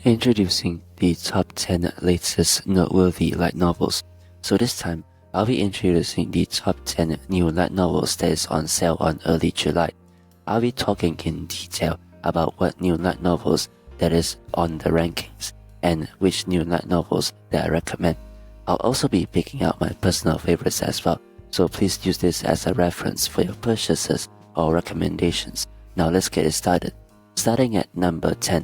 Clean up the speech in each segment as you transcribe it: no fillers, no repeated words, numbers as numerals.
Introducing the top 10 latest noteworthy light novels. So this time, I'll be introducing the top 10 new light novels that is on sale on early July. I'll be talking in detail about what new light novels that is on the rankings and which new light novels that I recommend. I'll also be picking out my personal favorites as well, so please use this as a reference for your purchases or recommendations. Now let's get it started. Starting at number 10.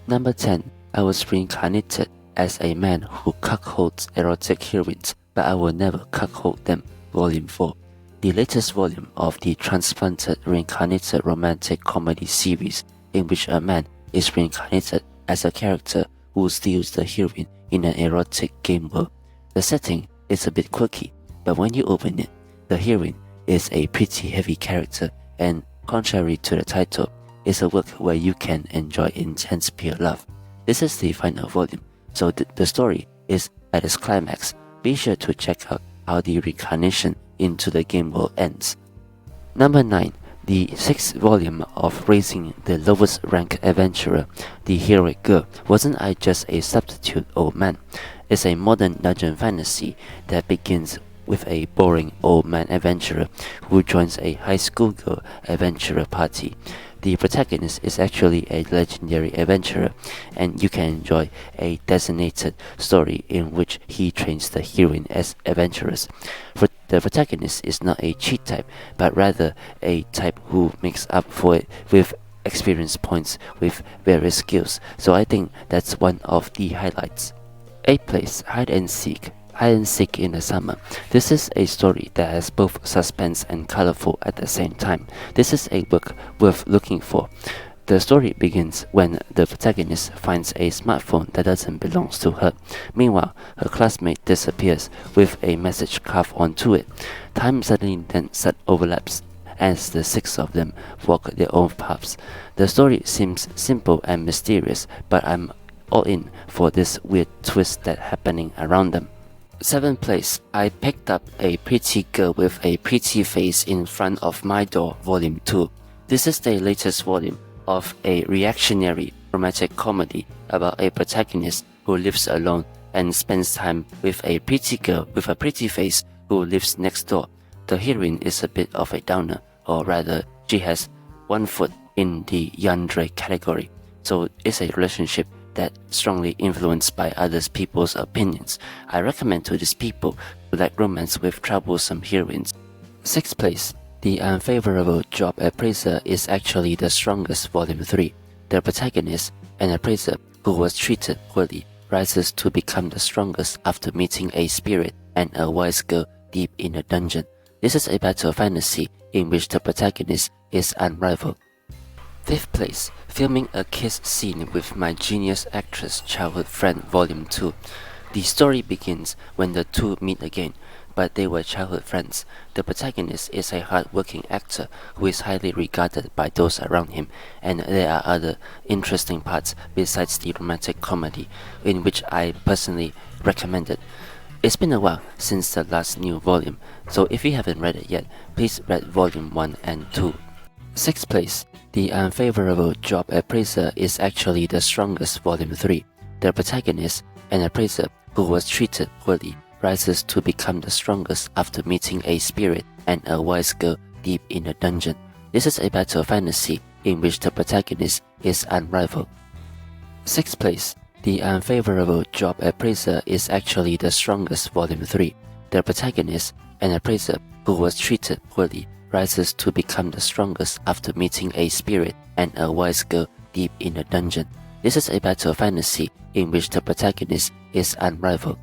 Number 10. I was reincarnated as a man who cuckolds erotic heroines, but I will never cuckold them. Volume 4. The latest volume of the transplanted reincarnated romantic comedy series in which a man is reincarnated as a character who steals the heroine in an erotic game world. The setting is a bit quirky, but when you open it, the heroine is a pretty heavy character and, contrary to the title, is a work where you can enjoy intense pure love. This is the final volume, so the story is at its climax. Be sure to check out how the reincarnation into the game world ends. Number 9. The 6th volume of Raising the Lowest Rank Adventurer, The Heroic Girl. Wasn't I just a substitute old man? It's a modern dungeon fantasy that begins with a boring old man adventurer who joins a high school girl adventurer party. The protagonist is actually a legendary adventurer, and you can enjoy a designated story in which he trains the heroine as adventurers. The protagonist is not a cheat type, but rather a type who makes up for it with experience points with various skills, so I think that's one of the highlights. 8th place, Hide and Seek. Hide and Seek in the Summer. This is a story that has both suspense and colorful at the same time. This is a book worth looking for. The story begins when the protagonist finds a smartphone that doesn't belong to her. Meanwhile, her classmate disappears with a message carved onto it. Time suddenly then overlaps as the 6 of them walk their own paths. The story seems simple and mysterious, but I'm all in for this weird twist that's happening around them. 7th place, I picked up A Pretty Girl with a Pretty Face in Front of My Door, Volume 2. This is the latest volume of a reactionary romantic comedy about a protagonist who lives alone and spends time with a pretty girl with a pretty face who lives next door. The heroine is a bit of a downer, or rather, she has one foot in the yandere category, so it's a relationship that strongly influenced by other people's opinions. I recommend to these people who like romance with troublesome heroines. 6th place, The Unfavorable Job Appraiser is Actually the Strongest, Volume 3. The protagonist, an appraiser who was treated poorly, rises to become the strongest after meeting a spirit and a wise girl deep in a dungeon. This is a battle fantasy in which the protagonist is unrivaled. 5th place, Filming a Kiss Scene with My Genius Actress Childhood Friend, Volume 2. The story begins when the two meet again, but they were childhood friends. The protagonist is a hard-working actor who is highly regarded by those around him, and there are other interesting parts besides the romantic comedy, in which I personally recommend it. It's been a while since the last new volume, so if you haven't read it yet, please read Volume 1 and 2. 6th place, The Unfavorable Job Appraiser is Actually the Strongest, Volume 3. The protagonist, an appraiser who was treated poorly, rises to become the strongest after meeting a spirit and a wise girl deep in a dungeon. This is a battle fantasy in which the protagonist is unrivaled. 6th place, The Unfavorable Job Appraiser is Actually the Strongest, Volume 3. The protagonist, an appraiser who was treated poorly, rises to become the strongest after meeting a spirit and a wise girl deep in a dungeon. This is a battle fantasy in which the protagonist is unrivaled.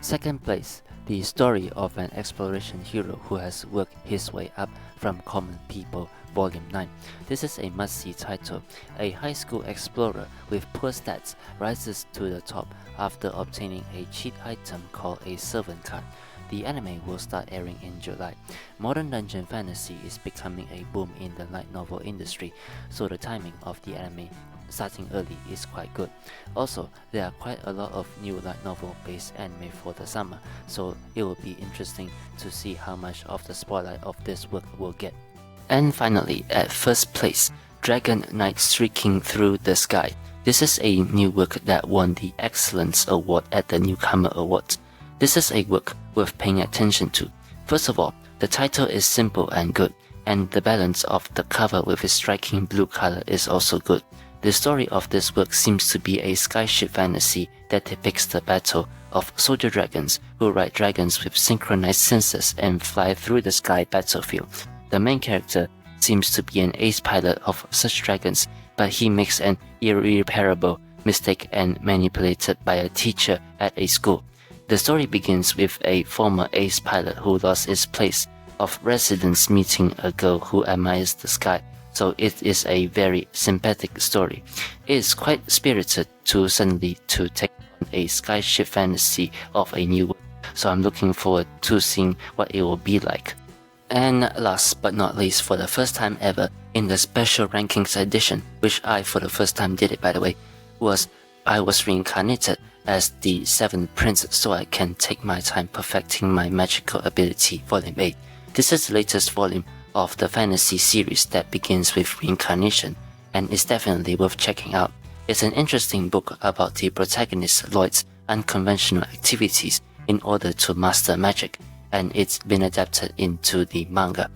2nd place, the story of an exploration hero who has worked his way up from common people, Volume 9. This is a must-see title. A high school explorer with poor stats rises to the top after obtaining a cheat item called a servant card. The anime will start airing in July. Modern dungeon fantasy is becoming a boom in the light novel industry, so the timing of the anime starting early is quite good. Also, there are quite a lot of new light novel based anime for the summer, so it will be interesting to see how much of the spotlight of this work will get. And finally, at 1st place, Dragon Knight Streaking Through the Sky. This is a new work that won the Excellence Award at the Newcomer Awards. This is a work worth paying attention to. First of all, the title is simple and good, and the balance of the cover with its striking blue color is also good. The story of this work seems to be a skyship fantasy that depicts the battle of soldier dragons who ride dragons with synchronized senses and fly through the sky battlefield. The main character seems to be an ace pilot of such dragons, but he makes an irreparable mistake and manipulated by a teacher at a school. The story begins with a former ace pilot who lost his place of residence meeting a girl who admires the sky, so it is a very sympathetic story. It is quite spirited to take on a skyship fantasy of a new world, so I'm looking forward to seeing what it will be like. And last but not least, for the first time ever in the special rankings edition, which I for the first time did it by the way, I was reincarnated as the 7th prince so I can take my time perfecting my magical ability, volume 8. This is the latest volume of the fantasy series that begins with reincarnation and is definitely worth checking out. It's an interesting book about the protagonist Lloyd's unconventional activities in order to master magic, and it's been adapted into the manga.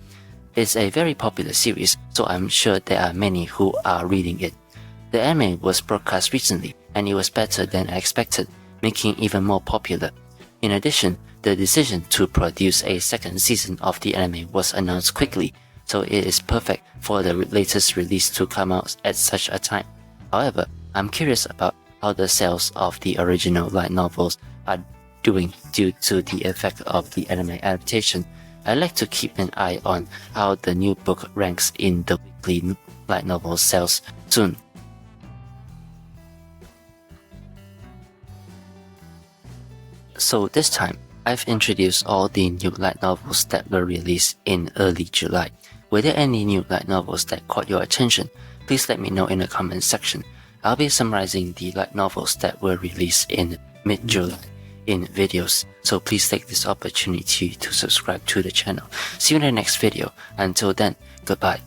It's a very popular series, so I'm sure there are many who are reading it. The anime was broadcast recently, and it was better than I expected, making it even more popular. In addition, the decision to produce a second season of the anime was announced quickly, so it is perfect for the latest release to come out at such a time. However, I'm curious about how the sales of the original light novels are doing due to the effect of the anime adaptation. I like to keep an eye on how the new book ranks in the weekly light novel sales soon. So this time, I've introduced all the new light novels that were released in early July. Were there any new light novels that caught your attention? Please let me know in the comment section. I'll be summarizing the light novels that were released in mid-July in videos, so please take this opportunity to subscribe to the channel. See you in the next video. Until then, goodbye.